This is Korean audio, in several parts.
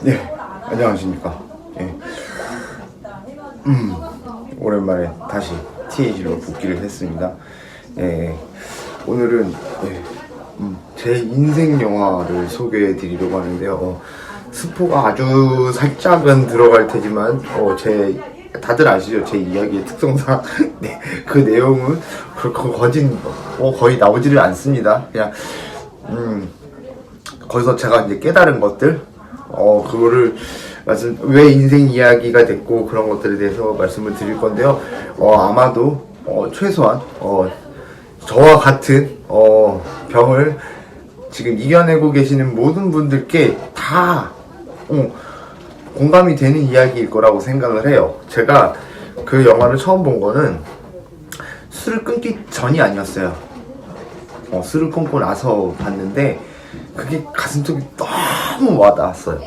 네, 안녕하십니까. 예. 오랜만에 다시 TH로 복귀를 했습니다. 예, 오늘은 제 인생 영화를 소개해 드리려고 하는데요. 스포가 아주 살짝은 들어갈 테지만, 다들 아시죠? 제 이야기의 특성상. 네, 그 내용은 거의 나오지를 않습니다. 그냥, 거기서 제가 이제 깨달은 것들, 그거를 왜 인생 이야기가 됐고 그런 것들에 대해서 말씀을 드릴 건데요. 아마도 최소한 저와 같은 병을 지금 이겨내고 계시는 모든 분들께 다 공감이 되는 이야기일 거라고 생각을 해요. 제가 그 영화를 처음 본 거는 술을 끊기 전이 아니었어요. 술을 끊고 나서 봤는데 그게 가슴속에 너무 와닿았어요.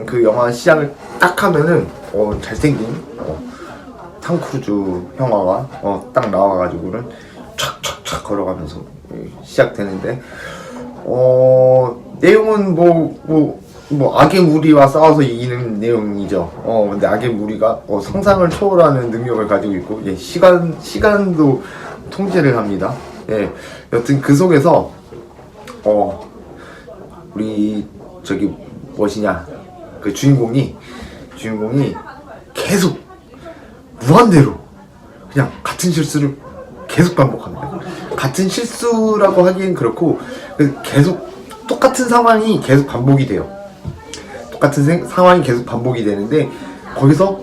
그 영화 시작을 딱 하면은 잘생긴 탐 크루즈 형아가 딱 나와가지고는 촥촥촥 걸어가면서 시작되는데 내용은 뭐 악의 무리와 싸워서 이기는 내용이죠. 근데 악의 무리가 상상을 초월하는 능력을 가지고 있고, 시간도 통제를 합니다. 예, 여튼 그 속에서 우리 그 주인공이 계속 무한대로 그냥 같은 실수를 계속 반복합니다. 같은 실수라고 하기엔 그렇고 계속 똑같은 상황이 계속 반복이 돼요. 상황이 계속 반복이 되는데 거기서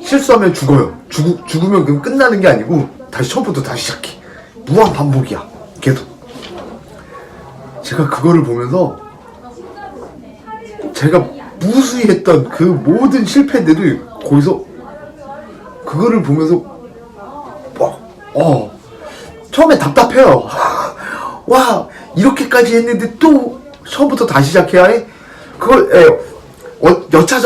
실수하면 죽어요. 죽으면 그럼 끝나는 게 아니고 다시 처음부터 다시 시작해. 무한 반복이야. 계속. 제가 그거를 보면서 제가 무수히 했던 그 모든 실패들을 거기서 그거를 보면서 처음에 답답해요. 와, 이렇게까지 했는데 또 처음부터 다시 시작해야 해? 그걸 여차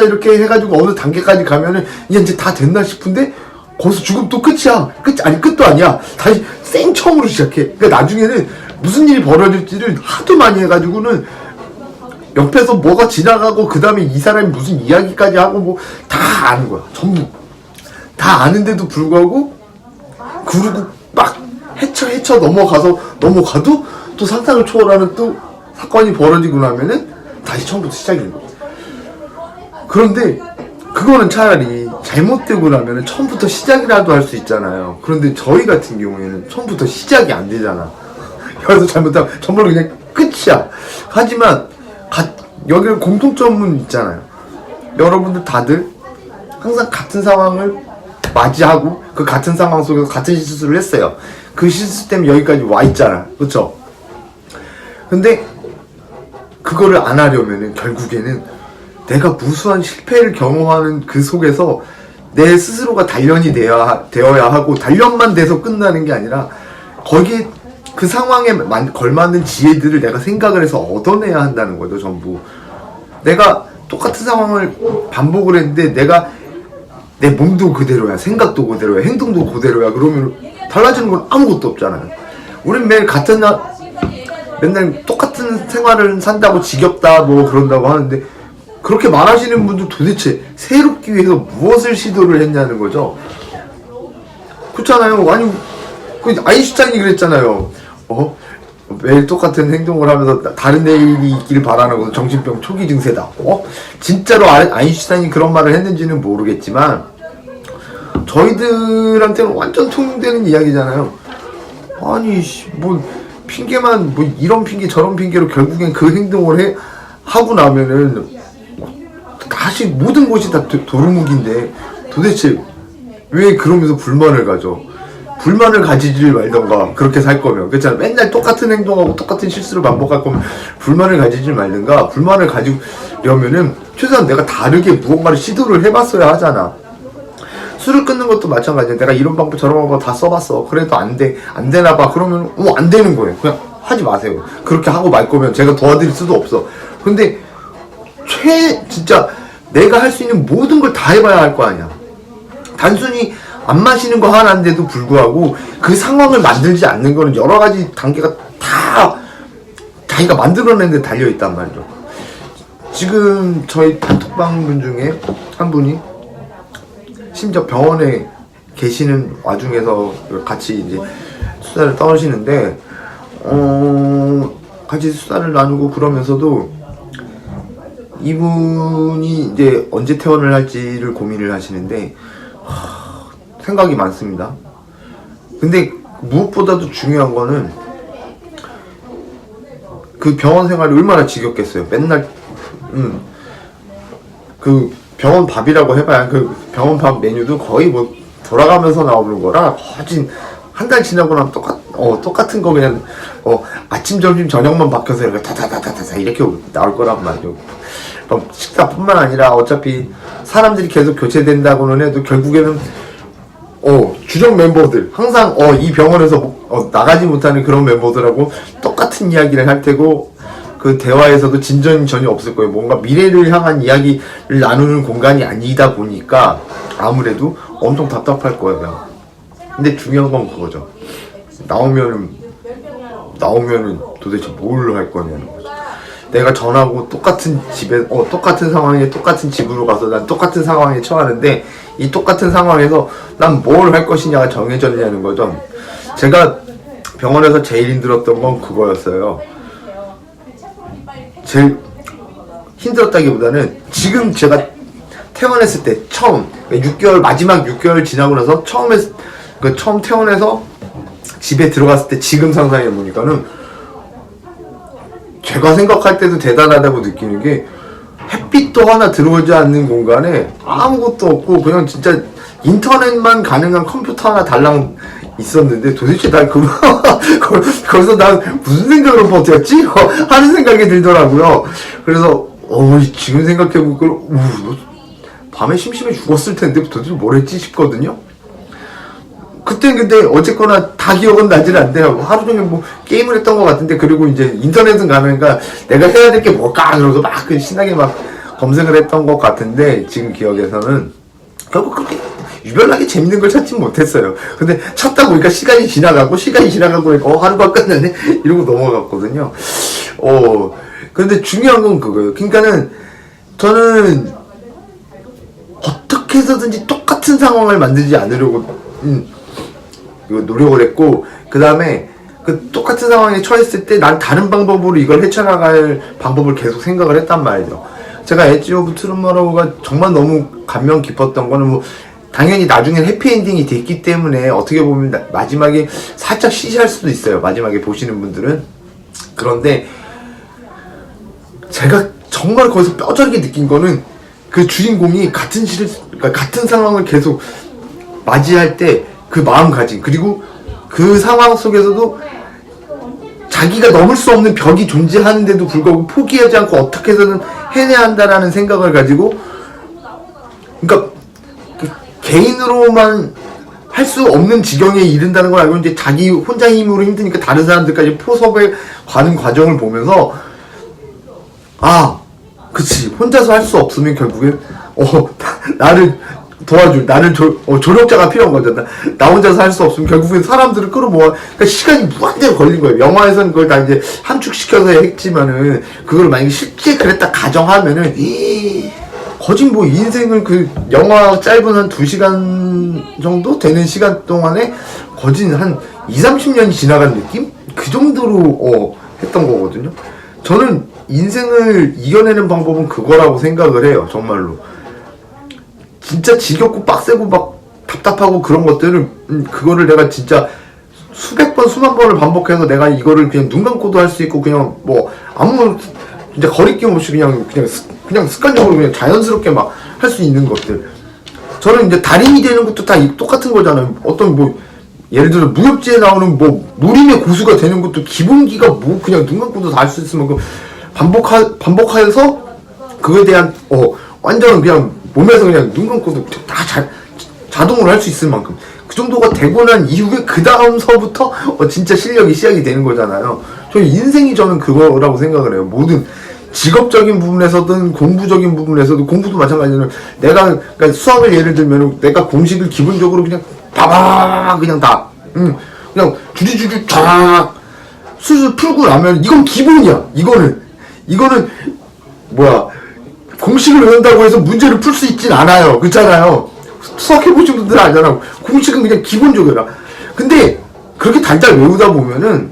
이렇게 해가지고 어느 단계까지 가면은 이제 다 됐나 싶은데 거기서 죽으면 또 끝이야. 끝도 아니야. 다시 생 처음으로 시작해. 그러니까 나중에는 무슨 일이 벌어질지를 하도 많이 해가지고는 옆에서 뭐가 지나가고 그 다음에 이 사람이 무슨 이야기까지 하고 뭐 다 아는 거야. 전부 다 아는데도 불구하고 그러고 막 헤쳐 넘어가도 또 상상을 초월하는 또 사건이 벌어지고 나면은 다시 처음부터 시작인 거야. 그런데 그거는 차라리 잘못되고 나면은 처음부터 시작이라도 할 수 있잖아요. 그런데 저희 같은 경우에는 처음부터 시작이 안 되잖아. 여기서 잘못하면 정말 그냥 끝이야. 하지만 여기는 공통점은 있잖아요. 여러분들 다들 항상 같은 상황을 맞이하고 그 같은 상황 속에서 같은 실수를 했어요. 그 실수 때문에 여기까지 와 있잖아. 그쵸? 근데 그거를 안 하려면은 결국에는 내가 무수한 실패를 경험하는 그 속에서 내 스스로가 단련이 되어야 하고, 단련만 돼서 끝나는 게 아니라 거기에 그 상황에 걸맞는 지혜들을 내가 생각을 해서 얻어내야 한다는 거죠. 전부 내가 똑같은 상황을 반복을 했는데 내 몸도 그대로야, 생각도 그대로야, 행동도 그대로야. 그러면 달라지는 건 아무것도 없잖아요. 우린 매일 맨날 똑같은 생활을 산다고 지겹다 뭐 그런다고 하는데, 그렇게 말하시는 분들 도대체 새롭기 위해서 무엇을 시도를 했냐는 거죠. 그렇잖아요. 아니, 아인슈타인이 그랬잖아요. 매일 똑같은 행동을 하면서 다른 내일이 있기를 바라는 것은 정신병 초기 증세다. 진짜로 아인슈타인이 그런 말을 했는지는 모르겠지만 저희들한테는 완전 통용되는 이야기잖아요. 아니 뭐 핑계만 뭐 이런 핑계 저런 핑계로 결국엔 그 행동을 하고 나면은 다시 모든 것이 다 도루묵인데 도대체 왜 그러면서 불만을 가져? 불만을 가지질 말던가. 그렇게 살 거면 그렇잖아. 맨날 똑같은 행동하고 똑같은 실수를 반복할 거면 불만을 가지질 말든가. 불만을 가지려면은 최소한 내가 다르게 무언가를 시도를 해봤어야 하잖아. 술을 끊는 것도 마찬가지야. 내가 이런 방법 저런 방법 다 써봤어. 그래도 안 되나 봐. 그러면 안 되는 거예요. 그냥 하지 마세요. 그렇게 하고 말 거면 제가 도와드릴 수도 없어. 근데 진짜 내가 할 수 있는 모든 걸 다 해봐야 할 거 아니야. 단순히 안 마시는 거 하나인데도 불구하고 그 상황을 만들지 않는 거는 여러 가지 단계가 다 자기가 만들어낸 데 달려있단 말이죠. 지금 저희 단톡방 분 중에 한 분이 심지어 병원에 계시는 와중에서 같이 이제 수다를 떨으시는데, 같이 수다를 나누고 그러면서도 이분이 이제 언제 퇴원을 할지를 고민을 하시는데, 생각이 많습니다. 근데 무엇보다도 중요한 거는 그 병원 생활이 얼마나 지겹겠어요. 맨날 그 병원 밥이라고 해봐야 그 병원 밥 메뉴도 거의 뭐 돌아가면서 나오는 거라 거진 한 달 지나고 나면 똑같은 거 그냥 아침 점심 저녁만 바뀌어서 이렇게 다다다다다 이렇게 나올 거란 말이죠. 식사뿐만 아니라 어차피 사람들이 계속 교체된다고는 해도 결국에는 주력 멤버들 항상 이 병원에서 나가지 못하는 그런 멤버들하고 똑같은 이야기를 할 테고, 그 대화에서도 진전이 전혀 없을 거예요. 뭔가 미래를 향한 이야기를 나누는 공간이 아니다 보니까 아무래도 엄청 답답할 거예요. 근데 중요한 건 그거죠. 나오면은 도대체 뭘 할 거냐는 거죠. 내가 전하고 똑같은 집에 똑같은 상황에 똑같은 집으로 가서 난 똑같은 상황에 처하는데, 이 똑같은 상황에서 난 뭘 할 것이냐가 정해졌냐는 거죠. 제가 병원에서 제일 힘들었던 건 그거였어요. 제일 힘들었다기보다는 지금 제가 퇴원했을 때 처음 6개월 마지막 6개월 지나고 나서 처음 퇴원해서 집에 들어갔을 때 지금 상상해 보니까는 제가 생각할 때도 대단하다고 느끼는 게, 햇빛도 하나 들어오지 않는 공간에 아무것도 없고 그냥 진짜 인터넷만 가능한 컴퓨터 하나 달랑 있었는데, 도대체 난 거기서 난 무슨 생각으로 버텼지? 하는 생각이 들더라고요. 그래서 지금 생각해보니까 밤에 심심해 죽었을 텐데 도대체 뭘 했지 싶거든요. 그땐 근데 어쨌거나 다 기억은 나질 않대요. 하루 종일 뭐 게임을 했던 것 같은데, 그리고 이제 인터넷은 가니까 내가 해야 될 게 뭘까 그러면서 막 신나게 막 검색을 했던 것 같은데, 지금 기억에서는 결국 그렇게 유별나게 재밌는 걸 찾지 못했어요. 근데 찾다 보니까 시간이 지나가고 보니까 하루가 끝났네 이러고 넘어갔거든요. 근데 중요한 건 그거예요. 그러니까는 저는 어떻게 해서든지 똑같은 상황을 만들지 않으려고 노력을 했고, 그 다음에 그 똑같은 상황에 처했을 때 난 다른 방법으로 이걸 헤쳐나갈 방법을 계속 생각을 했단 말이죠. 제가 엣지 오브 투모로우가 정말 너무 감명 깊었던 거는 뭐 당연히 나중엔 해피엔딩이 됐기 때문에 어떻게 보면 마지막에 살짝 시시할 수도 있어요. 마지막에 보시는 분들은. 그런데 제가 정말 거기서 뼈저리게 느낀 거는 그 주인공이 그러니까 같은 상황을 계속 맞이할 때 그 마음가짐, 그리고 그 상황 속에서도 자기가 넘을 수 없는 벽이 존재하는데도 불구하고 포기하지 않고 어떻게 해서든 해내야 한다라는 생각을 가지고, 그러니까 개인으로만 할 수 없는 지경에 이른다는 걸 알고 이제 자기 혼자 힘으로 힘드니까 다른 사람들까지 포섭해 가는 과정을 보면서, 그치, 혼자서 할 수 없으면 결국엔 나를 도와줄, 나는 조력자가 필요한 거잖아. 나 혼자서 할 수 없으면 결국엔 사람들을 끌어모아. 그러니까 시간이 무한대로 걸린 거예요. 영화에서는 그걸 다 이제 함축시켜서 했지만은, 그걸 만약에 실제 그랬다 가정하면은, 거진 뭐 인생을 그 영화 짧은 한 2시간 정도 되는 시간 동안에 거진 한 20-30년이 지나간 느낌? 그 정도로 했던 거거든요. 저는 인생을 이겨내는 방법은 그거라고 생각을 해요. 정말로. 진짜 지겹고 빡세고 막 답답하고 그런 것들을 그거를 내가 진짜 수백 번 수만 번을 반복해서 내가 이거를 그냥 눈 감고도 할 수 있고, 그냥 뭐 아무 진짜 거리낌 없이 그냥 습관적으로 그냥 자연스럽게 막 할 수 있는 것들. 저는 이제 달인이 되는 것도 다 똑같은 거잖아요. 어떤 뭐 예를 들어 무협지에 나오는 뭐 무림의 고수가 되는 것도 기본기가 뭐 그냥 눈 감고도 다 할 수 있을 만큼 반복하여서 그거에 대한 완전 그냥 몸에서 그냥 눈 감고도 다 자동으로 할 수 있을 만큼 그 정도가 되고 난 이후에 그 다음서부터 진짜 실력이 시작이 되는 거잖아요. 인생이 저는 그거라고 생각을 해요. 모든 직업적인 부분에서든 공부적인 부분에서도, 공부도 마찬가지로 내가 그러니까 수학을 예를 들면 내가 공식을 기본적으로 그냥 바바바 그냥 다 그냥 주지주지 쫙 수술 풀고 나면 이건 기본이야. 이거는 뭐야, 공식을 외운다고 해서 문제를 풀 수 있진 않아요. 그렇잖아요. 수학해보신 분들은 알잖아. 공식은 그냥 기본적이라. 근데 그렇게 달달 외우다 보면은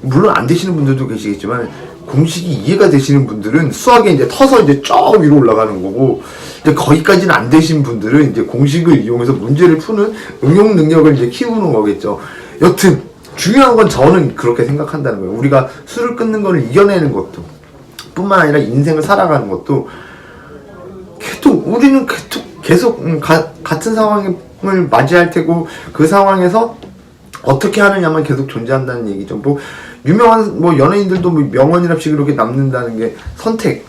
물론 안 되시는 분들도 계시겠지만 공식이 이해가 되시는 분들은 수학에 이제 터서 이제 쫙 위로 올라가는 거고, 이제 거기까지는 안 되신 분들은 이제 공식을 이용해서 문제를 푸는 응용 능력을 이제 키우는 거겠죠. 여튼 중요한 건 저는 그렇게 생각한다는 거예요. 우리가 술을 끊는 걸 이겨내는 것도 뿐만 아니라 인생을 살아가는 것도 우리는 계속 같은 상황을 맞이할 테고, 그 상황에서 어떻게 하느냐만 계속 존재한다는 얘기죠. 뭐 유명한 뭐 연예인들도 뭐 명언이랍시고 이렇게 남는다는 게 선택.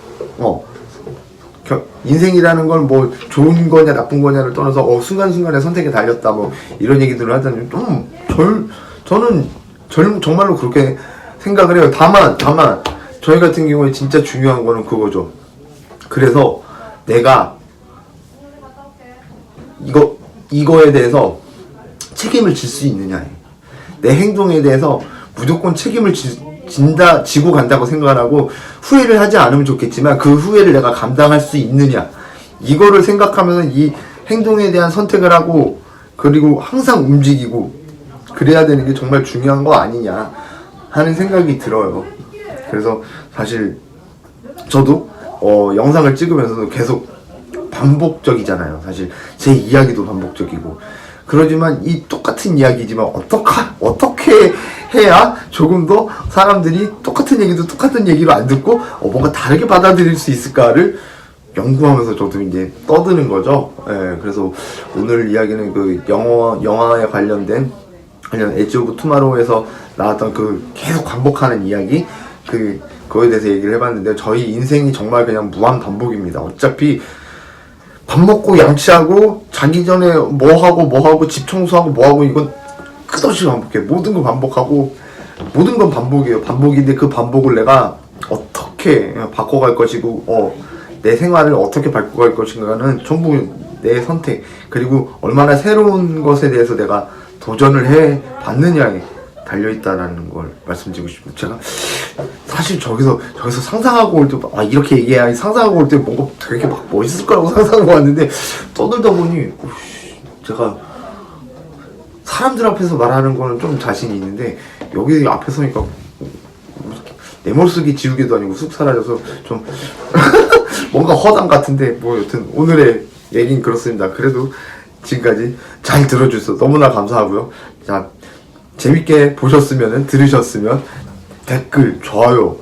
인생이라는 건 뭐 좋은 거냐 나쁜 거냐를 떠나서 순간순간에 선택에 달렸다 뭐 이런 얘기들을 하자니 저는 정말로 그렇게 생각을 해요. 다만 저희 같은 경우에 진짜 중요한 거는 그거죠. 그래서 내가 이거에 대해서 책임을 질 수 있느냐, 내 행동에 대해서 무조건 책임을 지고 간다고 생각을 하고 후회를 하지 않으면 좋겠지만 그 후회를 내가 감당할 수 있느냐, 이거를 생각하면 이 행동에 대한 선택을 하고 그리고 항상 움직이고 그래야 되는 게 정말 중요한 거 아니냐 하는 생각이 들어요. 그래서 사실 저도 영상을 찍으면서도 계속 반복적이잖아요. 사실 제 이야기도 반복적이고 그러지만 이 똑같은 이야기지만 어떻게 해야 조금 더 사람들이 똑같은 얘기로 안 듣고 뭔가 다르게 받아들일 수 있을까를 연구하면서 저도 이제 떠드는 거죠. 예, 그래서 오늘 이야기는 그 영화에 관련된 엣지 오브 투마로우에서 나왔던 그 계속 반복하는 이야기, 그거에 대해서 얘기를 해봤는데, 저희 인생이 정말 그냥 무한 반복입니다. 어차피 밥 먹고 양치하고 자기 전에 뭐하고 집 청소하고 뭐하고 이건 끝없이 반복해. 모든 건 반복하고 모든 건 반복이에요. 반복인데 그 반복을 내가 어떻게 바꿔갈 것이고 내 생활을 어떻게 바꿔갈 것인가는 전부 내 선택, 그리고 얼마나 새로운 것에 대해서 내가 도전을 해 봤느냐에 달려있다라는 걸 말씀드리고 싶습니다. 제가 사실 저기서 상상하고 올 때 이렇게 얘기해야 상상하고 올 때 뭔가 되게 막 멋있을 거라고 상상하고 왔는데 떠들다 보니 제가 사람들 앞에서 말하는 거는 좀 자신이 있는데 여기 앞에 서니까 내 머릿속에 지우개도 아니고 쑥 사라져서 좀 뭔가 허당 같은데, 뭐 여튼 오늘의 얘기는 그렇습니다. 그래도 지금까지 잘 들어주셔서 너무나 감사하고요. 자, 재밌게 들으셨으면 댓글, 좋아요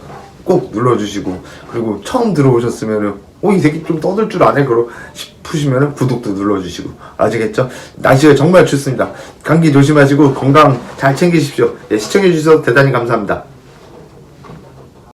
꼭 눌러주시고, 그리고 처음 들어오셨으면은 이 새끼 좀 떠들 줄 아네 싶으시면은 구독도 눌러주시고, 아시겠죠? 날씨가 정말 춥습니다. 감기 조심하시고 건강 잘 챙기십시오. 시청해주셔서 대단히 감사합니다.